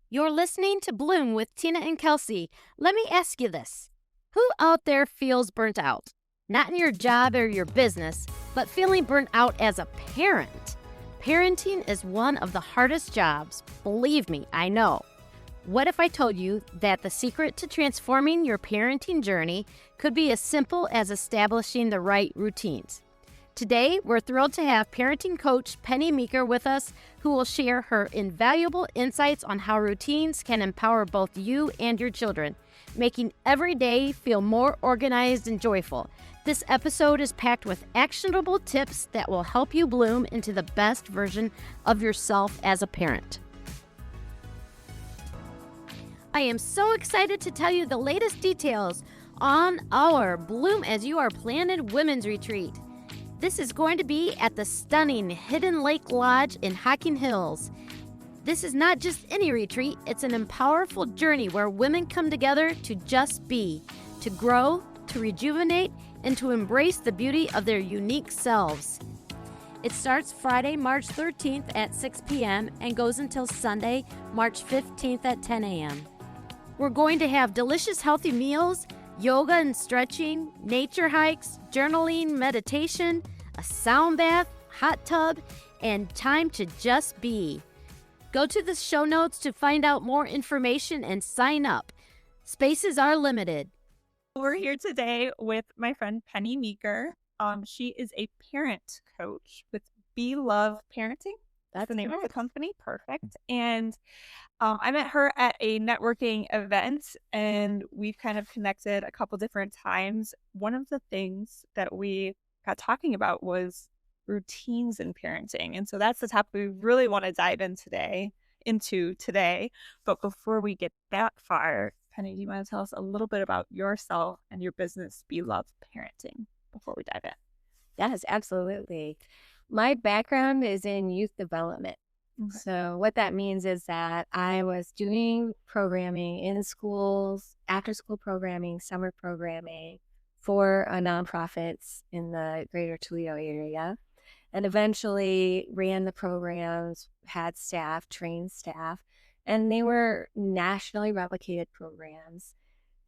You're listening to Bloom with Tina and Kelsey. Let me ask you this. Who out there feels burnt out? Not in your job or your business, but feeling burnt out as a parent. Parenting is one of the hardest jobs. Believe me, I know. What if I told you that the secret to transforming your parenting journey could be as simple as establishing the right routines? Today, we're thrilled to have parenting coach Penny Meeker with us, who will share her invaluable insights on how routines can empower both you and your children, making every day feel more organized and joyful. This episode is packed with actionable tips that will help you bloom into the best version of yourself as a parent. I am so excited to tell you the latest details on our Bloom as You Are Planted Women's Retreat. This is going to be at the stunning Hidden Lake Lodge in Hocking Hills. This is not just any retreat, it's an empowerful journey where women come together to just be, to grow, to rejuvenate, and to embrace the beauty of their unique selves. It starts Friday, March 13th at 6 p.m. and goes until Sunday, March 15th at 10 a.m. We're going to have delicious, healthy meals, yoga and stretching, nature hikes, journaling, meditation, a sound bath, hot tub, and time to just be. Go to the show notes to find out more information and sign up. Spaces are limited. We're here today with my friend Penny Meeker. She is a parent coach with Be Love Parenting. That's the name of the company. Perfect. And I met her at a networking event, and we've kind of connected a couple different times. One of the things that we got talking about was routines in parenting. And so that's the topic we really want to dive into today. But before we get that far, Penny, do you want to tell us a little bit about yourself and your business, Be Love Parenting, before we dive in? Yes, absolutely. My background is in youth development. Okay. So what that means is that I was doing programming in schools, after school programming, summer programming for nonprofits in the greater Toledo area, and eventually ran the programs, had staff, trained staff, and they were nationally replicated programs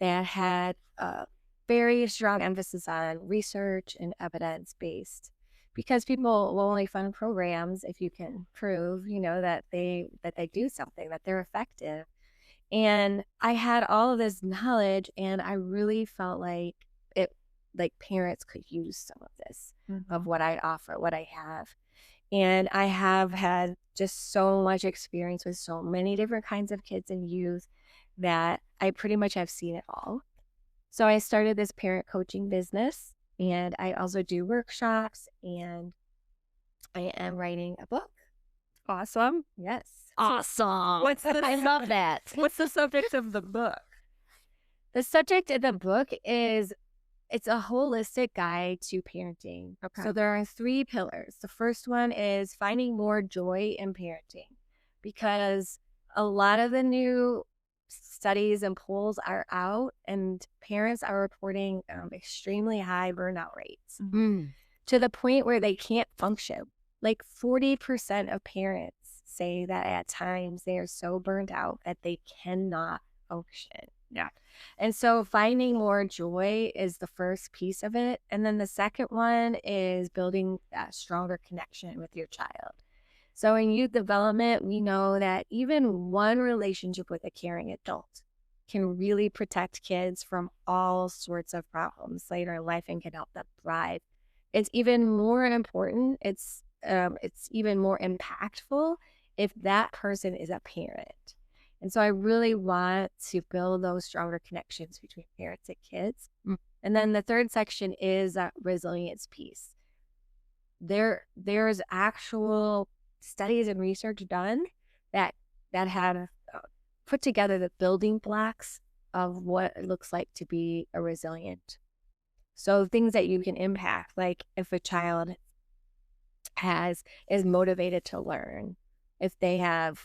that had very strong emphasis on research and evidence-based. Because people will only fund programs if you can prove, that they do something, that they're effective. And I had all of this knowledge, and I really felt like parents could use some of this, of what I offer, what I have. And I have had just so much experience with so many different kinds of kids and youth that I pretty much have seen it all. So I started this parent coaching business. And I also do workshops, and I am writing a book. Awesome. Yes. Awesome. I love that. What's the subject of the book? The subject of the book is, it's a holistic guide to parenting. Okay. So there are 3 pillars. The first one is finding more joy in parenting, because a lot of the new studies and polls are out, and parents are reporting extremely high burnout rates to the point where they can't function. Like 40% of parents say that at times they are so burned out that they cannot function. Yeah. And so finding more joy is the first piece of it. And then the second one is building that stronger connection with your child. So in youth development, we know that even one relationship with a caring adult can really protect kids from all sorts of problems later in life and can help them thrive. It's even more important, it's even more impactful if that person is a parent. And so I really want to build those stronger connections between parents and kids. And then the third section is that resilience piece. There's actual studies and research done that have put together the building blocks of what it looks like to be a resilient. So things that you can impact, like if a child is motivated to learn, if they have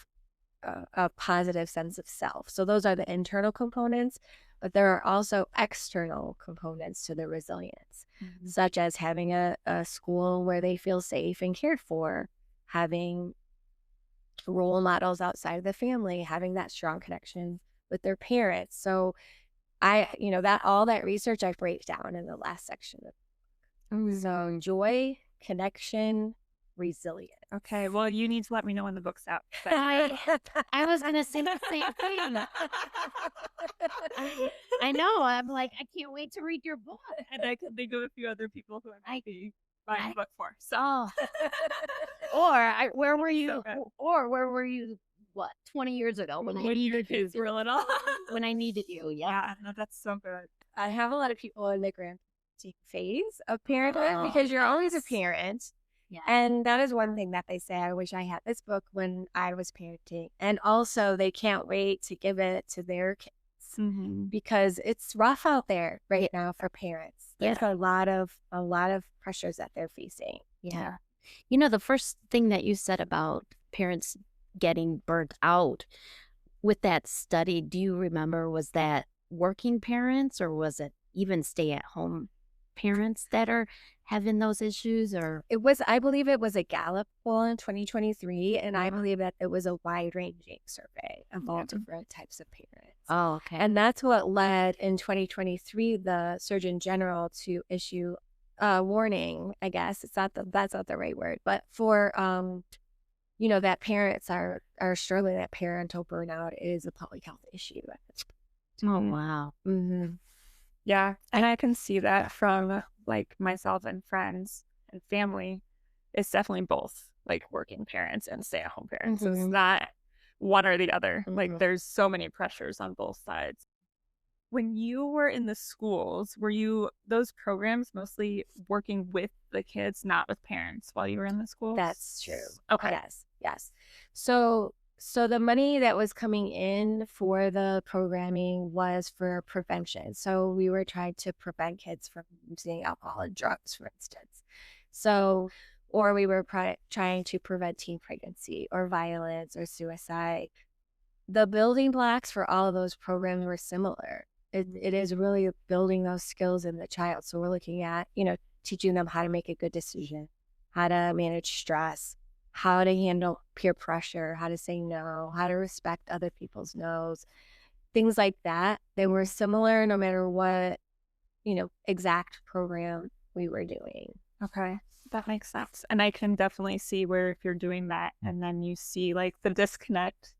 a positive sense of self. So those are the internal components, but there are also external components to the resilience, such as having a school where they feel safe and cared for, having role models outside of the family, having that strong connection with their parents. So that all that research I break down in the last section. So joy, connection, resilience. Okay, well, you need to let me know when the book's out. I was going to say the same thing. I know. I'm like, I can't wait to read your book. And I can think of a few other people who I might be buying the book for. So. Where were you? Or where were you? What, 20 years ago when your kids were little? When I needed you. Yeah, no, that's so good. I have a lot of people in the grandparenting phase of parenthood because you're always a parent. Yeah. And that is one thing that they say, I wish I had this book when I was parenting. And also they can't wait to give it to their kids because it's rough out there right now for parents. There's a lot of pressures that they're facing. Yeah. You know, the first thing that you said about parents getting burnt out with that study, do you remember, was that working parents or was it even stay-at-home parents that are having those issues? Or I believe it was a Gallup poll in 2023, and I believe that it was a wide-ranging survey of all different types of parents. Oh, okay. And that's what led in 2023 the Surgeon General to issue a warning, I guess. That's not the right word, but for that parents are struggling, that parental burnout is a public health issue. Oh, wow. Mm-hmm. Yeah. And I can see that from like myself and friends and family. It's definitely both like working parents and stay-at-home parents. It's not one or the other. Like there's so many pressures on both sides. When you were in the schools, were you those programs mostly working with the kids, not with parents while you were in the schools? That's true. Okay. Yes. So the money that was coming in for the programming was for prevention. So we were trying to prevent kids from using alcohol and drugs, for instance. Or we were trying to prevent teen pregnancy or violence or suicide. The building blocks for all of those programs were similar. It is really building those skills in the child. So we're looking at, teaching them how to make a good decision, how to manage stress, how to handle peer pressure, how to say no, how to respect other people's no's, things like that. They were similar no matter what, exact program we were doing. Okay. That makes sense. And I can definitely see where if you're doing that and then you see like the disconnect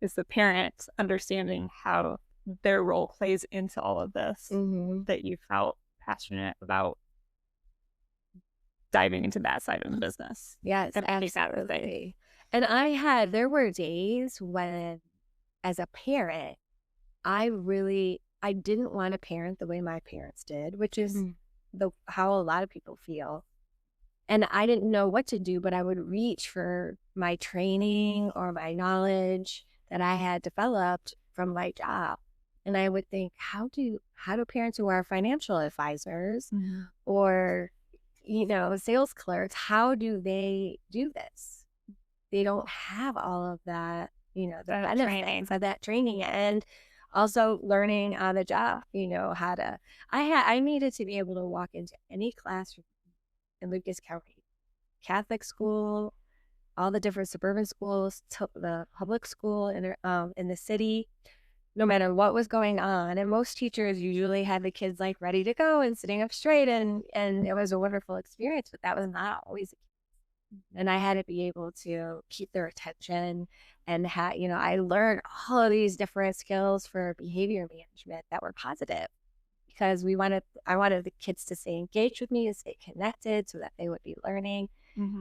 is the parents understanding how their role plays into all of this, that you felt passionate about diving into that side of the business. Yes, absolutely. And there were days when, as a parent, I didn't want to parent the way my parents did, which is how a lot of people feel. And I didn't know what to do, but I would reach for my training or my knowledge that I had developed from my job. And I would think, how do parents who are financial advisors or, sales clerks, how do they do this? They don't have all of that, the benefits of that training, and also learning on the job, I needed to be able to walk into any classroom in Lucas County, Catholic school, all the different suburban schools, the public school in the city, no matter what was going on. And most teachers usually had the kids like ready to go and sitting up straight, and it was a wonderful experience, but that was not always the case. And I had to be able to keep their attention and I learned all of these different skills for behavior management that were positive, because I wanted the kids to stay engaged with me, to stay connected so that they would be learning.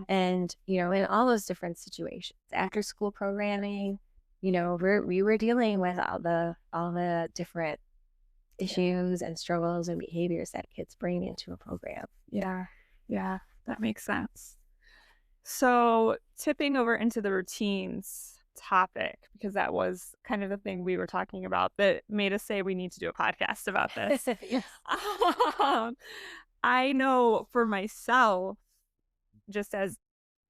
And, in all those different situations, after school programming, we were dealing with all the different issues and struggles and behaviors that kids bring into a program. Yeah, that makes sense. So tipping over into the routines topic, because that was kind of the thing we were talking about that made us say we need to do a podcast about this. Yes. I know for myself, just as,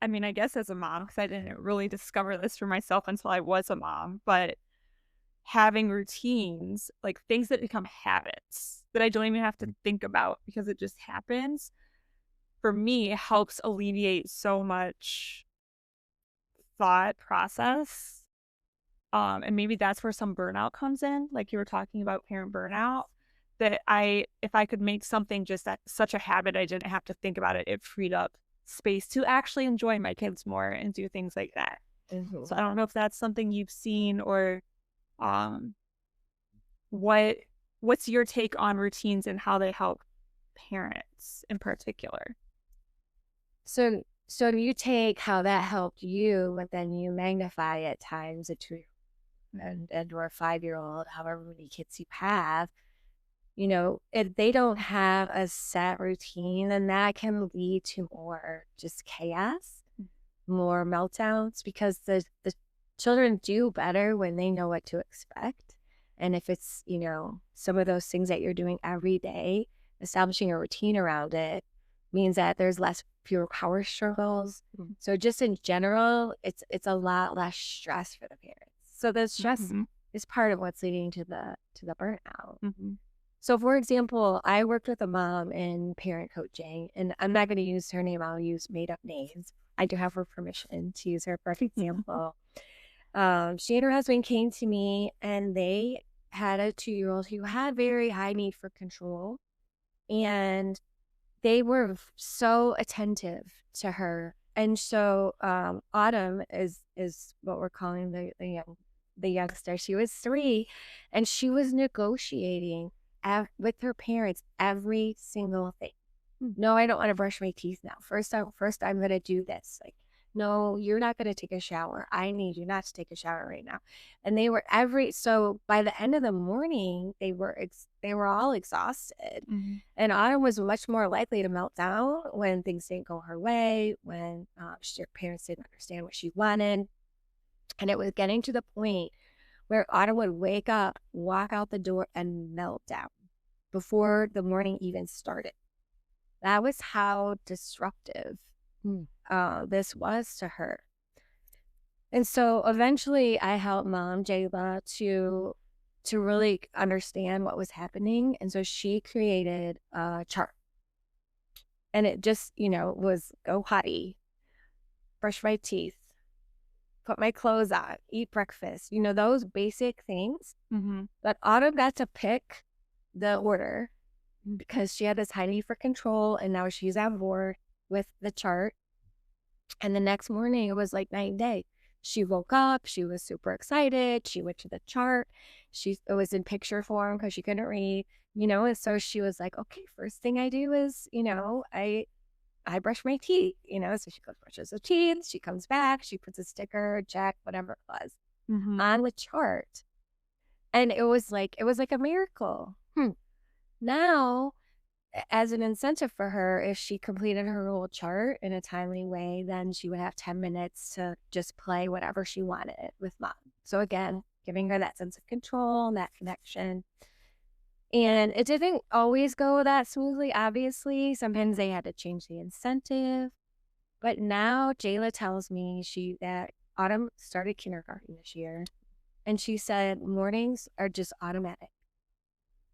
I guess as a mom, because I didn't really discover this for myself until I was a mom, but having routines, like things that become habits that I don't even have to think about because it just happens, for me, it helps alleviate so much thought process. And maybe that's where some burnout comes in, like you were talking about parent burnout, that if I could make something just that such a habit, I didn't have to think about it, it freed up space to actually enjoy my kids more and do things like that. Mhm. So I don't know if that's something you've seen, or um, what's your take on routines and how they help parents in particular? So you take how that helped you, but then you magnify it times a 2 and or a 5-year-old, however many kids you have. You know, if they don't have a set routine, then that can lead to more just chaos, more meltdowns, because the children do better when they know what to expect. And if it's, you know, some of those things that you're doing every day, establishing a routine around it means that there's fewer power struggles. So just in general, it's a lot less stress for the parents. So the stress is part of what's leading to the burnout. So, for example, I worked with a mom in parent coaching, and I'm not going to use her name. I'll use made-up names. I do have her permission to use her for example. She and her husband came to me, and they had a 2-year-old who had very high need for control, and they were so attentive to her. And so Autumn is what we're calling the youngster. She was 3, and she was negotiating with her parents every single thing. No, I don't want to brush my teeth now. First I'm going to do this. Like, no, you're not going to take a shower. I need you not to take a shower right now. And they were so by the end of the morning, they were all exhausted. And Autumn was much more likely to melt down when things didn't go her way, when her parents didn't understand what she wanted. And it was getting to the point where Autumn would wake up, walk out the door, and melt down before the morning even started. That was how disruptive this was to her. And so eventually I helped Mom, Jayla, to really understand what was happening. And so she created a chart. And it just, you know, was go potty, brush my teeth, put my clothes on, eat breakfast, you know, those basic things. But Autumn got to pick the order because she had this high need for control, and now she's on board with the chart. And the next morning, it was like night and day. She woke up, she was super excited, she went to the chart, it was in picture form because she couldn't read, you know, and so she was like, okay, first thing I do is, you know, I brush my teeth, you know, so she goes brushes her teeth, she comes back, she puts a sticker, check, whatever it was, on the chart. And it was like a miracle. Now, as an incentive for her, if she completed her whole chart in a timely way, then she would have 10 minutes to just play whatever she wanted with Mom. So again, giving her that sense of control and that connection. And it didn't always go that smoothly, obviously. Sometimes they had to change the incentive. But now Jayla tells me that Autumn started kindergarten this year. And she said mornings are just automatic.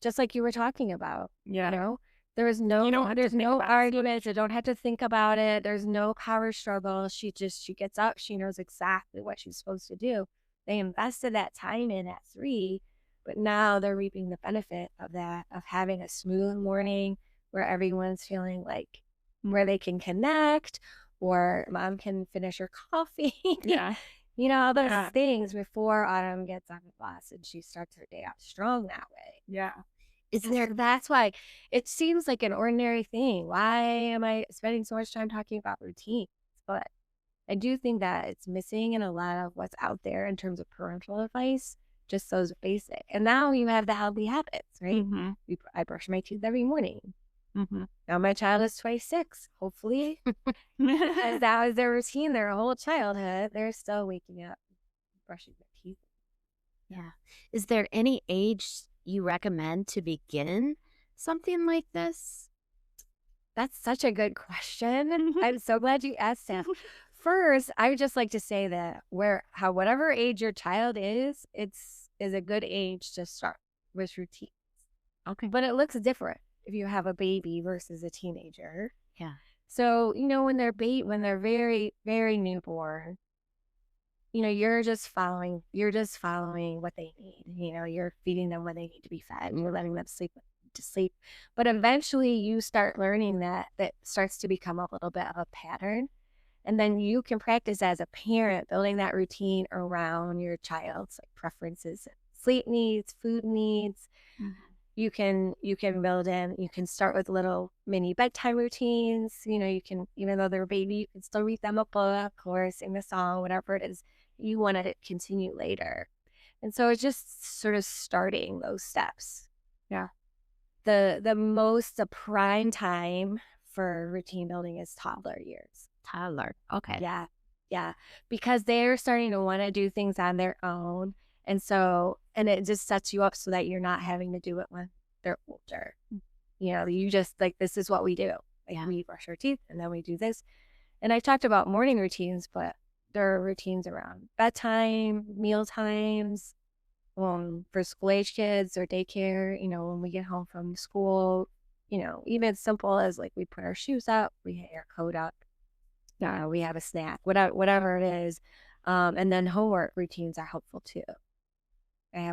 Just like you were talking about. Yeah. You know? There's no arguments. I don't have to think about it. There's no power struggle. She gets up. She knows exactly what she's supposed to do. They invested that time in at 3, but now they're reaping the benefit of that, of having a smooth morning where everyone's feeling like where they can connect, or Mom can finish her coffee. Yeah. You know, all those things before Autumn gets on the bus and she starts her day out strong that way. Yeah. That's why it seems like an ordinary thing. Why am I spending so much time talking about routines? But I do think that it's missing in a lot of what's out there in terms of parental advice, just those basic. And now you have the healthy habits, right? I brush my teeth every morning. Now my child is 26. Hopefully, as that was their routine their whole childhood, they're still waking up, brushing their teeth. Yeah. Is there any age you recommend to begin something like this? That's such a good question. I'm so glad you asked that. First, I would just like to say that whatever age your child is a good age to start with routines. Okay. But it looks different if you have a baby versus a teenager. Yeah. So, you know, when they're very, very newborn, you're just following what they need. You're feeding them when they need to be fed, and you're letting them sleep to sleep. But eventually you start learning that starts to become a little bit of a pattern. And then you can practice as a parent building that routine around your child's preferences, sleep needs, food needs. You can start with little mini bedtime routines. You can, even though they're a baby, you can still read them a book or sing a song, whatever it is you want to continue later. And so it's just sort of starting those steps. Yeah. The prime time for routine building is toddler years. Toddler. Okay. Yeah. Yeah. Because they're starting to want to do things on their own. And it just sets you up so that you're not having to do it when they're older. You just this is what we do. We brush our teeth and then we do this. And I talked about morning routines, but there are routines around bedtime, meal times, for school age kids or daycare, when we get home from school, even simple as we put our shoes up, we hang our coat up, we have a snack, whatever it is. And then homework routines are helpful too. I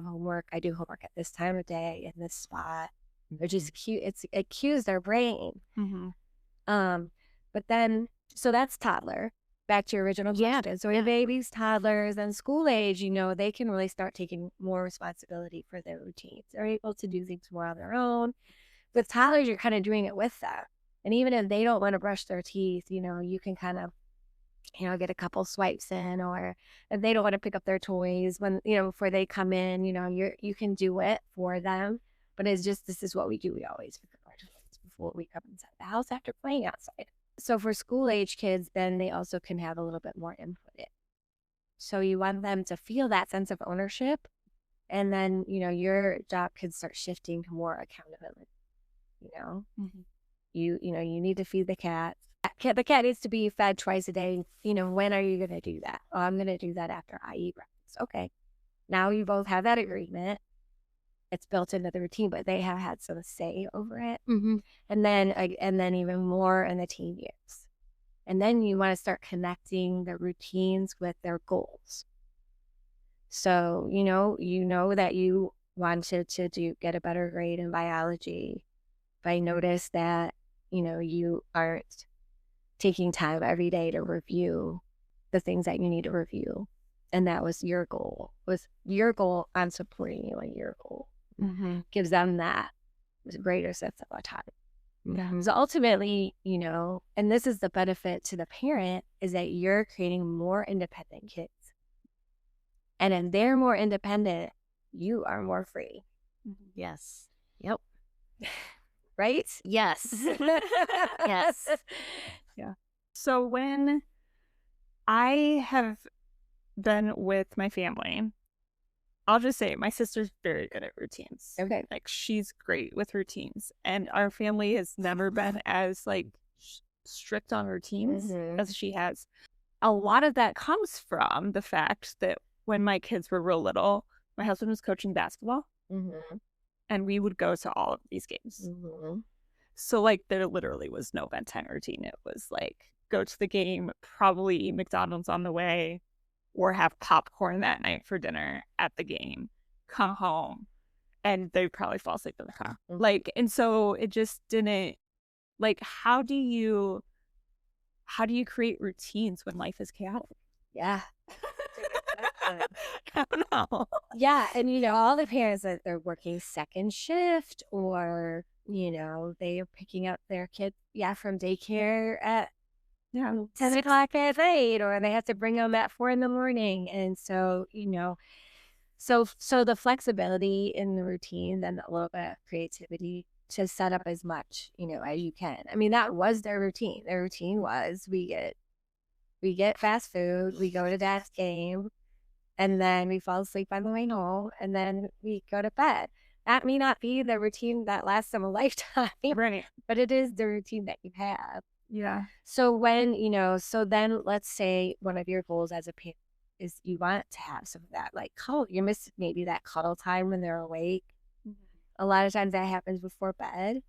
do homework at this time of day in this spot, which is cute. It cues their brain. But then, so that's toddler. Back to your original question. So babies, toddlers, and school age, they can really start taking more responsibility for their routines. They're able to do things more on their own. With toddlers, you're kind of doing it with them. And even if they don't want to brush their teeth, you can kind of, get a couple swipes in, or if they don't want to pick up their toys when, before they come in, you can do it for them. But it's just, this is what we do. We always pick up our toys before we come inside the house after playing outside. So for school age kids, then they also can have a little bit more input in. So you want them to feel that sense of ownership. And then, your job can start shifting to more accountability. You need to feed the cat. The cat needs to be fed twice a day. When are you going to do that? Oh, I'm going to do that after I eat breakfast. Okay. Now you both have that agreement. It's built into the routine, but they have had some say over it. And then even more in the teen years. And then you want to start connecting the routines with their goals. So, that you wanted to get a better grade in biology, but I noticed that, you aren't taking time every day to review the things that you need to review. And that was your goal. I'm supporting you on your goal. Gives them that greater sense of autonomy. So ultimately, and this is the benefit to the parent, is that you're creating more independent kids. And if they're more independent, you are more free. Yes. Yep. Right? Yes. Yes. Yeah. So when I have been with my family, I'll just say my sister's very good at routines. Okay. She's great with routines. And our family has never been as strict on routines as she has. A lot of that comes from the fact that when my kids were real little, my husband was coaching basketball. And we would go to all of these games. So there literally was no bedtime routine. It was go to the game, probably eat McDonald's on the way, or have popcorn that night for dinner at the game, come home, and they'd probably fall asleep in the car. And so it just didn't, how do you create routines when life is chaotic? Yeah. I don't know. Yeah. And, all the parents that they're working second shift, or, they are picking up their kids, from daycare at 10 o'clock at night, or they have to bring them at 4 a.m. And so, so the flexibility in the routine, and a little bit of creativity to set up as much, as you can. I mean, that was their routine. Their routine was we get fast food, we go to dad's game, and then we fall asleep on the way home, and then we go to bed. That may not be the routine that lasts them a lifetime, Right? But it is the routine that you have. Yeah. So when, so then let's say one of your goals as a parent is you want to have some of that, cuddle. You miss maybe that cuddle time when they're awake. A lot of times that happens before bed.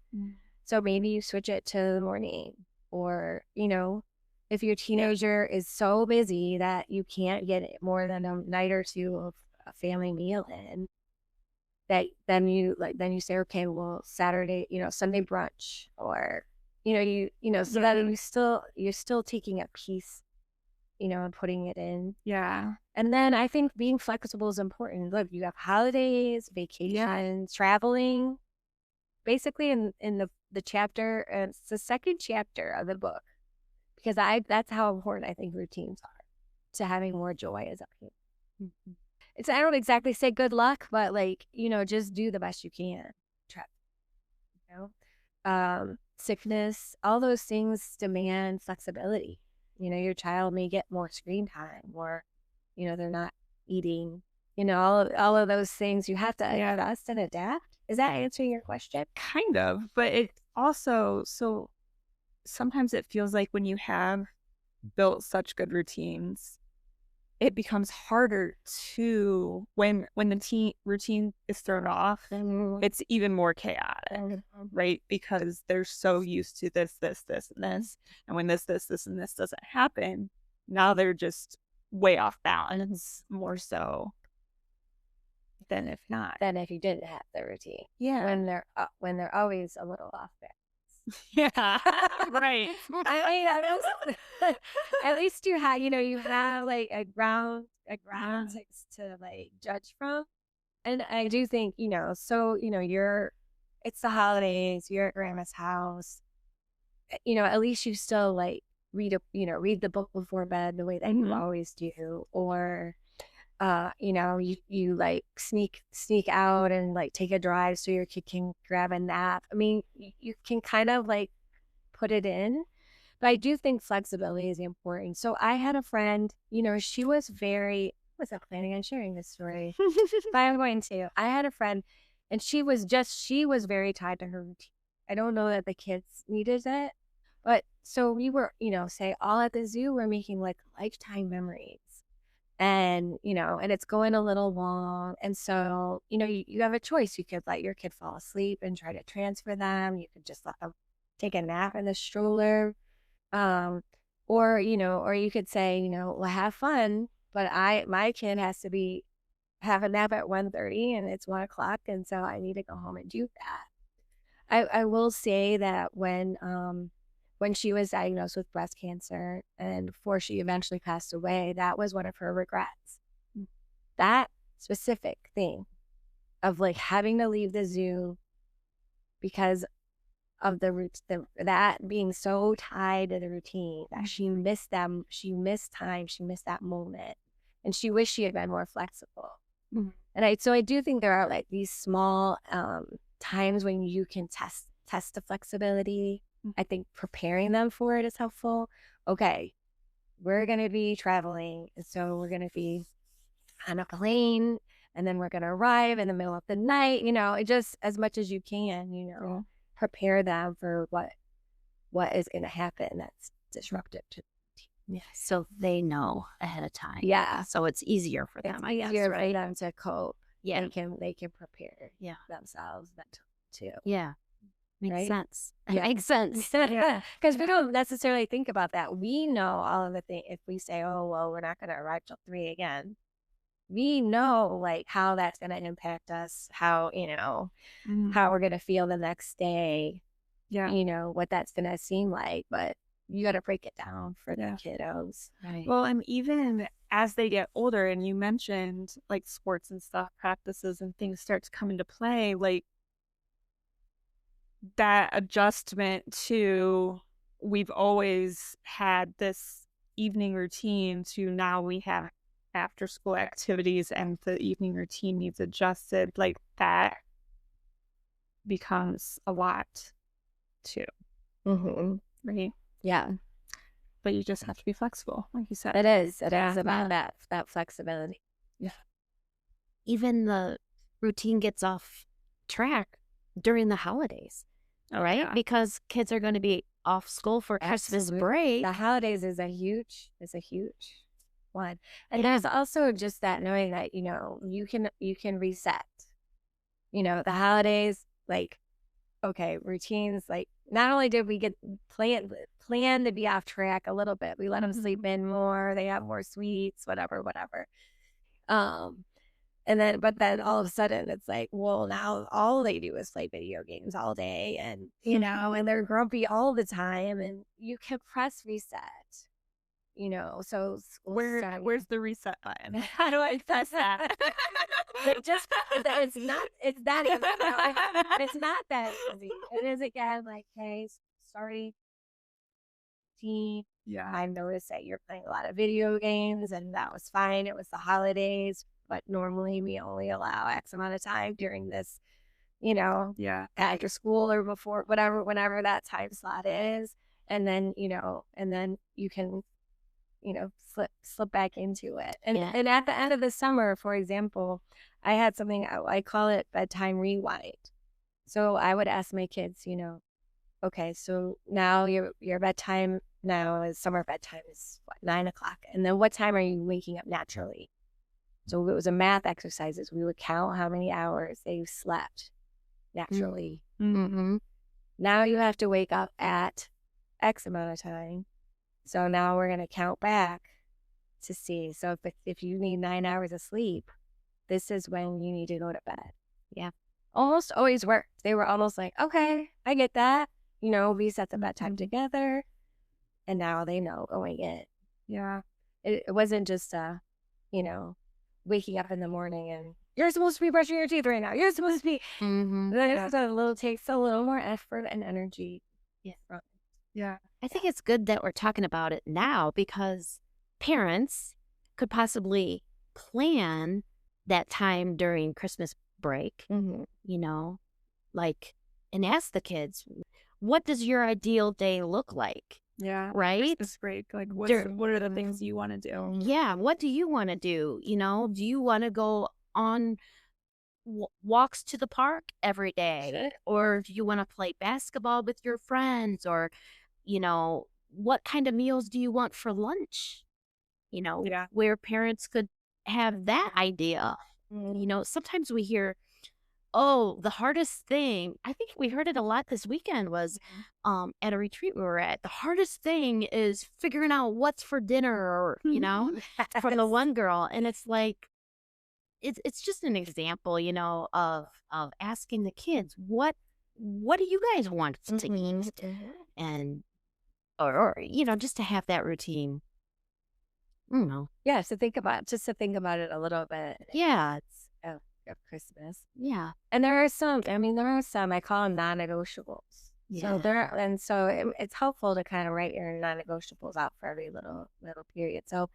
So maybe you switch it to the morning, or, if your teenager is so busy that you can't get more than a night or two of a family meal in, that then you say, okay, well, Saturday, Sunday brunch, or so that you're still taking a piece, and putting it in. Yeah. And then I think being flexible is important. Look, you have holidays, vacations, traveling. Basically, in the chapter, it's the second chapter of the book, because that's how important I think routines are to having more joy as a kid. Mm-hmm. I don't exactly say good luck, but just do the best you can. Sickness, all those things demand flexibility. Your child may get more screen time, or they're not eating. All of those things you have to adjust and adapt. Is that answering your question? Kind of, but it also, so sometimes it feels like when you have built such good routines, it becomes harder to, when the routine is thrown off, it's even more chaotic, right? Because they're so used to this, and this, and when this, and this doesn't happen, now they're just way off balance, more so than if not. Than if you didn't have the routine. Yeah. When they're always a little off balance. Yeah. Right. At least you have, like a ground to judge from. And I do think, it's the holidays, you're at grandma's house, at least you still read the book before bed the way that you always do, or you sneak out and take a drive so your kid can grab a nap. I mean, you can kind of put it in, but I do think flexibility is important. So I had a friend, she was I wasn't planning on sharing this story, but I'm going to. I had a friend, and she was very tied to her routine. I don't know that the kids needed it, but so we were, say all at the zoo, we're making lifetime memories. And, and it's going a little long. And so, you have a choice. You could let your kid fall asleep and try to transfer them. You could just let them take a nap in the stroller. Or you could say, well, have fun, but my kid has to have a nap at 1:30 and it's 1:00. And so I need to go home and do that. I will say that when she was diagnosed with breast cancer and before she eventually passed away, that was one of her regrets. That specific thing of having to leave the zoo because of that being so tied to the routine that she missed them. She missed time. She missed that moment. And she wished she had been more flexible. Mm-hmm. And I do think there are these small times when you can test the flexibility. I think preparing them for it is helpful. Okay, we're going to be traveling. And so we're going to be on a plane, and then we're going to arrive in the middle of the night, just as much as you can, prepare them for what is going to happen that's disruptive to the routine. Yeah, so they know ahead of time. Yeah. So it's easier for them, I guess. Easier for them to cope. Yeah. They can prepare themselves too. Yeah. Makes sense. Yeah. Makes sense. Yeah. Because we don't necessarily think about that. We know all of the things. If we say, oh, well, we're not going to arrive till 3 again, we know how that's going to impact us, how, how we're going to feel the next day. Yeah. What that's going to seem like. But you got to break it down for the kiddos. Right. Well, and even as they get older, and you mentioned sports and stuff, practices and things start to come into play, that adjustment to, we've always had this evening routine to now we have after school activities and the evening routine needs adjusted, that becomes a lot too. Mm-hmm. Right? Yeah. But you just have to be flexible, like you said. It is about that flexibility. Yeah. Even the routine gets off track during the holidays. All right. Yeah. Because kids are going to be off school for Christmas break. The holidays is a huge one. And there's also just that knowing that, you can reset. The holidays, okay, routines, not only did we get plan to be off track a little bit, we let them sleep in more. They have more sweets, whatever. But then all of a sudden it's like, well, now all they do is play video games all day, and and they're grumpy all the time, and you can press reset. So Where's the reset button? How do I press that? it's that easy. It's not that easy. It is, again, like, hey, sorry, team. Yeah. I noticed that you're playing a lot of video games, and that was fine. It was the holidays, but normally we only allow X amount of time during this, after school or before, whenever that time slot is. And then, you can, slip back into it. And at the end of the summer, for example, I had something, I call it bedtime rewind. So I would ask my kids, okay, so now your bedtime now is, summer bedtime is what, 9 o'clock. And then what time are you waking up naturally? So it was a math exercises. We would count how many hours they slept naturally. Mm-hmm. Now you have to wake up at X amount of time. So now we're going to count back to see. So if you need 9 hours of sleep, this is when you need to go to bed. Yeah. Almost always worked. They were almost like, okay, I get that. We set the bedtime together, and now they know going in. Yeah. It wasn't just, waking up in the morning and you're supposed to be brushing your teeth right now. You're supposed to be. Mm-hmm. It takes a little more effort and energy. Yeah. Yeah. I think it's good that we're talking about it now, because parents could possibly plan that time during Christmas break, and ask the kids, what does your ideal day look like? Yeah. Right? Christmas break. Like, what are the things you want to do? Yeah. What do you want to do? Do you want to go on walks to the park every day? Or do you want to play basketball with your friends? Or, what kind of meals do you want for lunch? Where parents could have that idea. Sometimes we hear, oh, the hardest thing, I think we heard it a lot this weekend, was at a retreat we were at. The hardest thing is figuring out what's for dinner, or, from the one girl. And it's like, it's just an example, of asking the kids, what do you guys want to eat? And, or, just to have that routine. I don't know. Yeah, to think about it a little bit. Yeah. It's of Christmas. Yeah. And there are some, I call them non-negotiables. Yeah. So it's helpful to kind of write your non-negotiables out for every little period. So,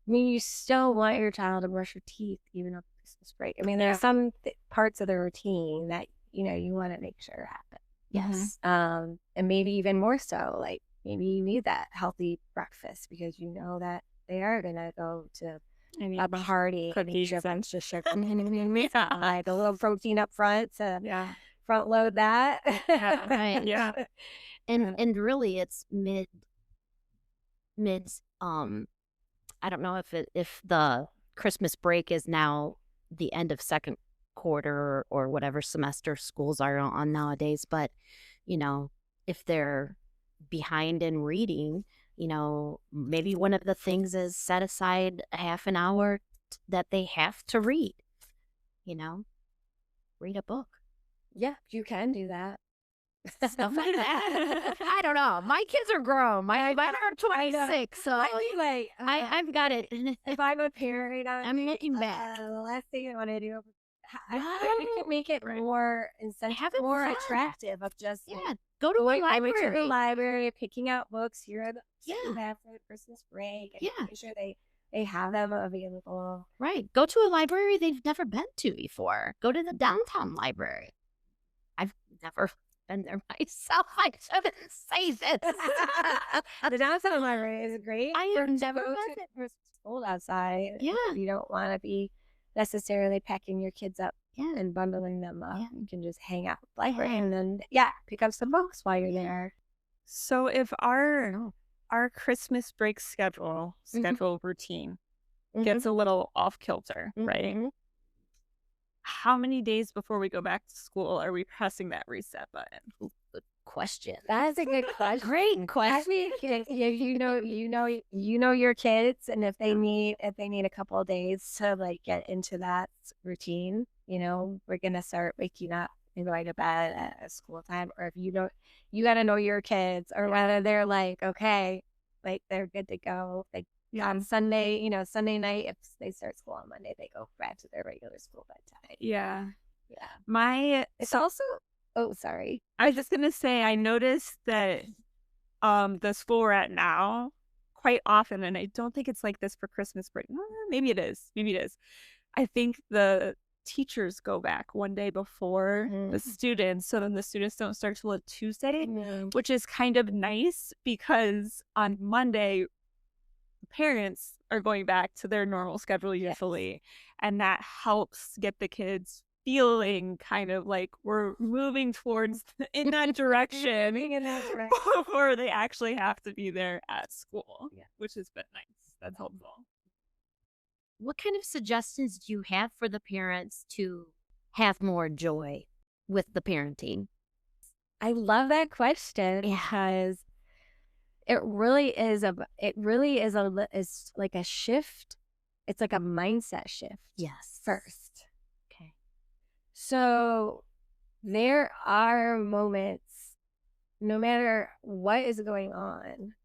you still want your child to brush your teeth even on Christmas break. There are some parts of the routine that, you want to make sure happen. Yes. And maybe even more so, like, maybe you need that healthy breakfast because you know that they are going to go to a party. Cookies and sugar. Like a little protein up front to front load that. Right. Yeah. And really it's mid I don't know if the Christmas break is now the end of second quarter or whatever semester schools are on nowadays, but if they're behind in reading, maybe one of the things is set aside a half an hour that they have to read, read a book. Yeah, you can do that. Stuff like that. I don't know. My kids are grown. Mine are 26, so I've got it. If I'm a parent, I'm looking back. The last thing I want to do, I can make it more incentive, more attractive of just go to a library. I went to the library, picking out books here at the have for the Christmas break, and making sure they have them available. Right. Go to a library they've never been to before. Go to the downtown library. I've never been there myself. I shouldn't say this. The downtown library is great. I have never been there. It's cold outside. Yeah. You don't want to be necessarily packing your kids up and bundling them up. Yeah. You can just hang out at the library and then pick up some books while you're there. So if our Christmas break schedule routine gets a little off kilter, right? How many days before we go back to school are we pressing that reset button? Good question. That's a good question. Great question. Actually, you know your kids, and if they need a couple of days to like get into that routine, we're gonna start waking up and going to bed at school time. Or if you got to know your kids, or whether they're like okay, like they're good to go. Like on Sunday, Sunday night, if they start school on Monday, they go back to their regular school bedtime. Yeah. It's also. Oh, sorry. I was just gonna say, I noticed that the school we're at now, quite often, and I don't think it's like this for Christmas break. Maybe it is. I think the teachers go back one day before the students, so then the students don't start till a Tuesday, which is kind of nice because on Monday, parents are going back to their normal schedule usually, and that helps get the kids feeling kind of like we're moving towards in that direction before they actually have to be there at school, which has been nice. That's helpful. What kind of suggestions do you have for the parents to have more joy with the parenting? I love that question because it really is like a shift. It's like a mindset shift. Yes. First. Okay. So there are moments, no matter what is going on,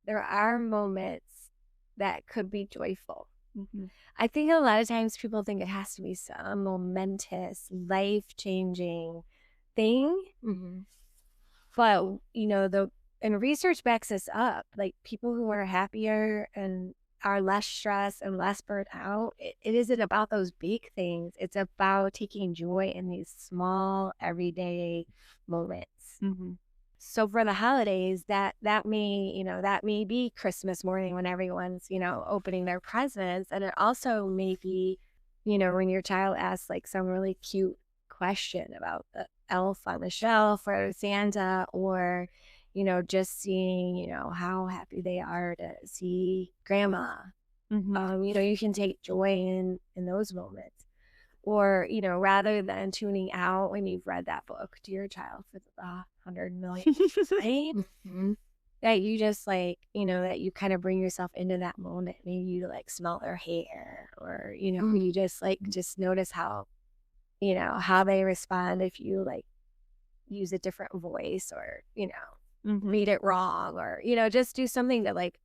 there are moments that could be joyful. I think a lot of times people think it has to be some momentous, life-changing thing. But, and research backs this up. Like people who are happier and are less stressed and less burnt out, it isn't about those big things. It's about taking joy in these small, everyday moments. So for the holidays, that may be Christmas morning when everyone's, opening their presents. And it also may be, when your child asks like some really cute question about the elf on the shelf or Santa, or, just seeing, how happy they are to see grandma. You can take joy in those moments. Or, rather than tuning out when you've read that book to your child for the 100 million times, that you just like, that you kind of bring yourself into that moment. Maybe you like smell their hair, or, you just like, just notice how, how they respond if you like use a different voice, or, read it wrong, or, just do something to like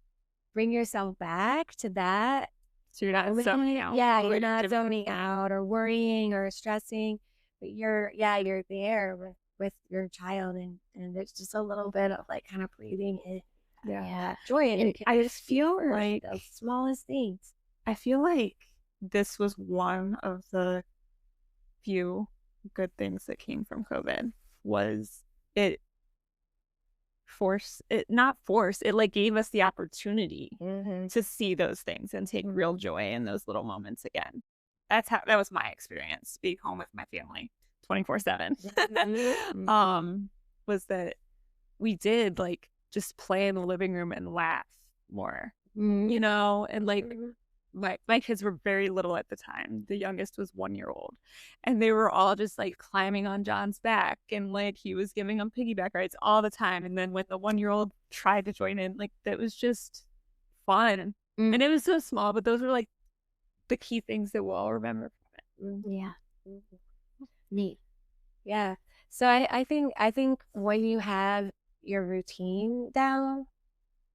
bring yourself back to that. So you're not zoning out. Yeah, you're not zoning out or worrying or stressing, but you're there with your child, and there's just a little bit of like kind of breathing in joy. And I just feel like the smallest things. I feel like this was one of the few good things that came from COVID. Was it like gave us the opportunity to see those things and take real joy in those little moments again. That was my experience being home with my family 24/7. Was that we did like just play in the living room and laugh more, and like my kids were very little at the time. The youngest was 1 year old, and they were all just like climbing on John's back, and like he was giving them piggyback rides all the time. And then when the 1 year old tried to join in, like that was just fun. And it was so small, but those were like the key things that we'll all remember from it. Neat. Yeah. So I think when you have your routine down,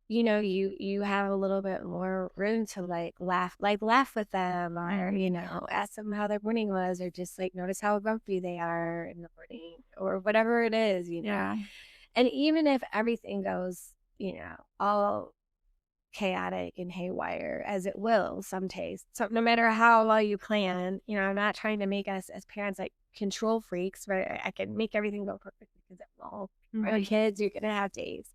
you have a little bit more room to laugh with them, or ask them how their morning was, or just like notice how grumpy they are in the morning, or whatever it is, And even if everything goes, all chaotic and haywire, as it will some days, so no matter how well you plan, I'm not trying to make us as parents like control freaks, right? I can make everything go perfect because it won't. For kids, you're gonna have days.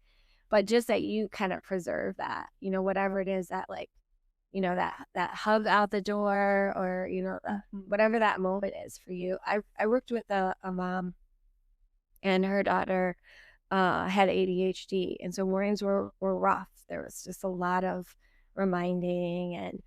But just that you kind of preserve that, whatever it is that like, that hug out the door, or, whatever that moment is for you. I worked with a mom, and her daughter had ADHD. And so mornings were rough. There was just a lot of reminding. And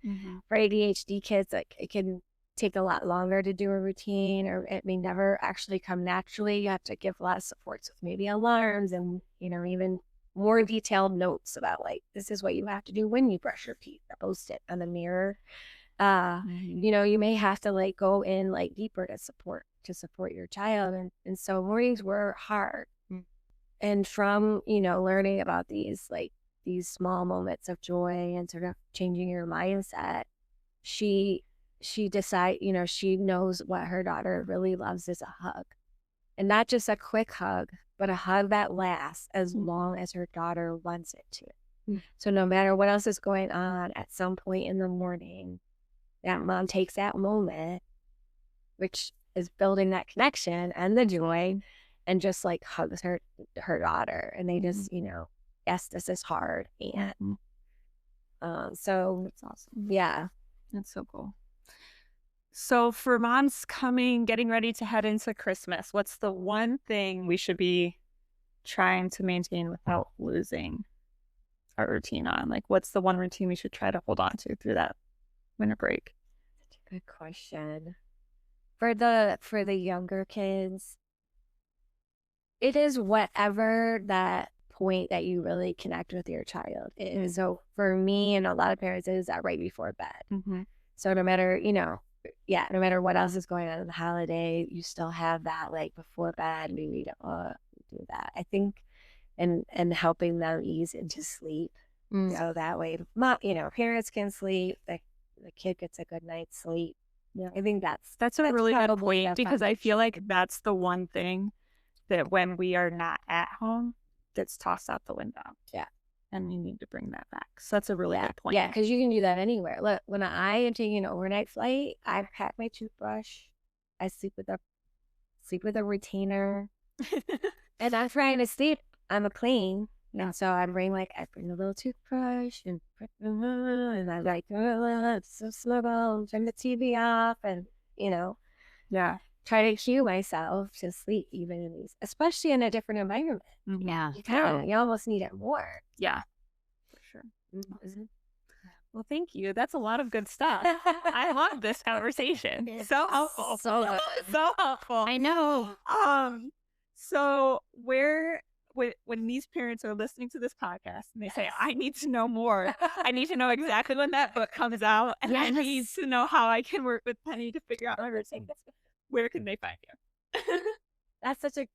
for ADHD kids, like it can take a lot longer to do a routine, or it may never actually come naturally. You have to give a lot of supports with maybe alarms and, even more detailed notes about like, this is what you have to do when you brush your teeth, or post it on the mirror. You may have to like go in like deeper to support your child. And so mornings were hard. And from, learning about these small moments of joy and sort of changing your mindset, she decided, she knows what her daughter really loves is a hug. And not just a quick hug, but a hug that lasts as long as her daughter wants it to. So no matter what else is going on, at some point in the morning, that mom takes that moment, which is building that connection and the joy, and just like hugs her daughter. And they just, yes, this is hard. And so That's awesome. yeah. That's so cool. So for moms getting ready to head into Christmas, what's the one thing we should be trying to maintain without losing our routine on? Like, what's the one routine we should try to hold on to through that winter break? Such a good question. For the younger kids, it is whatever that point that you really connect with your child is. So for me and a lot of parents, it is that right before bed. So no matter, no matter what else is going on in the holiday, you still have that like before bed, maybe do that. I think, and helping them ease into sleep. So that way, parents can sleep, the kid gets a good night's sleep. Yeah, I think that's a really good point, because I feel like that's the one thing that when we are not at home, gets tossed out the window. Yeah. And we need to bring that back. So that's a really good point. Yeah, because you can do that anywhere. Look, when I am taking an overnight flight, I pack my toothbrush. I sleep with a retainer. And I'm trying to sleep on the plane. And so I bring a little toothbrush and I like, it's so snuggle, turn the TV off, and, try to cue myself to sleep even in these, especially in a different environment. Yeah. You almost need it more. Yeah, for sure. Well, thank you. That's a lot of good stuff. I love this conversation. It's so helpful. so helpful. I know. So when these parents are listening to this podcast and they say, I need to know more, I need to know exactly when that book comes out, and I need to know how I can work with Penny to figure out where can they find you? That's such a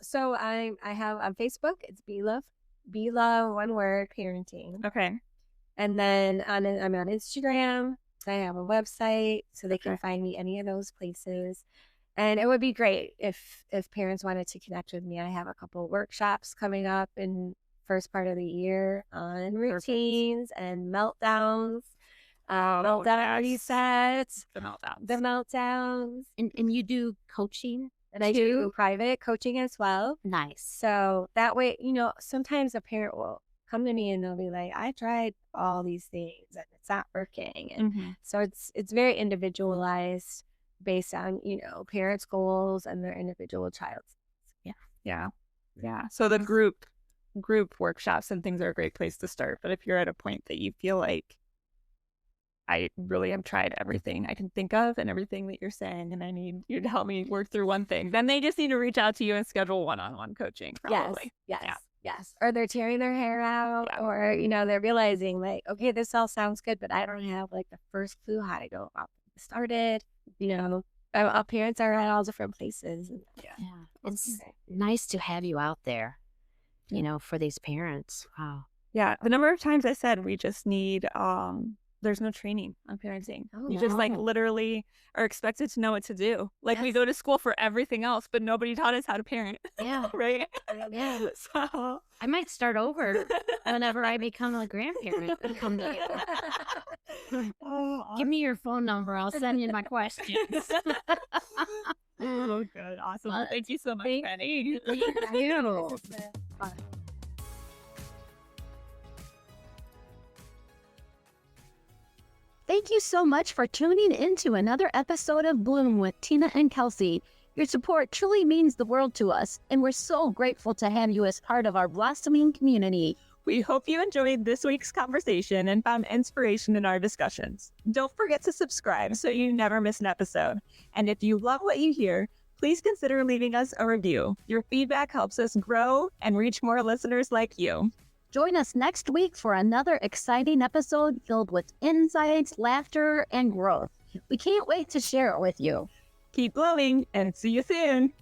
so I have on Facebook, it's Be Love, one word, parenting. Okay. And then I'm on Instagram. I have a website, so they can find me any of those places. And it would be great if parents wanted to connect with me. I have a couple workshops coming up in first part of the year on routines and meltdowns. Meltdown resets. The meltdowns. And you do coaching? And I do private coaching as well. Nice. So that way, sometimes a parent will come to me and they'll be like, I tried all these things and it's not working. And so it's very individualized based on, parents' goals and their individual child's. Yeah. So the group workshops and things are a great place to start. But if you're at a point that you feel like, I really have tried everything I can think of and everything that you're saying, and I need you to help me work through one thing, then they just need to reach out to you and schedule one-on-one coaching, probably. Yes. Or they're tearing their hair out, or, they're realizing like, okay, this all sounds good, but I don't have like the first clue how to go about it started. Our parents are at all different places. It's nice to have you out there, for these parents. Wow. Yeah. The number of times I said we just need, there's no training on parenting. You just literally are expected to know what to do. We go to school for everything else, but nobody taught us how to parent. Yeah. Right? Yeah. So I might start over whenever I become a grandparent. Give me your phone number. I'll send you my questions. Oh, good. Awesome. Thank you so much, Penny. Thank you. Thank you so much for tuning in to another episode of Bloom with Tina and Kelsey. Your support truly means the world to us, and we're so grateful to have you as part of our blossoming community. We hope you enjoyed this week's conversation and found inspiration in our discussions. Don't forget to subscribe so you never miss an episode. And if you love what you hear, please consider leaving us a review. Your feedback helps us grow and reach more listeners like you. Join us next week for another exciting episode filled with insights, laughter, and growth. We can't wait to share it with you. Keep blooming and see you soon.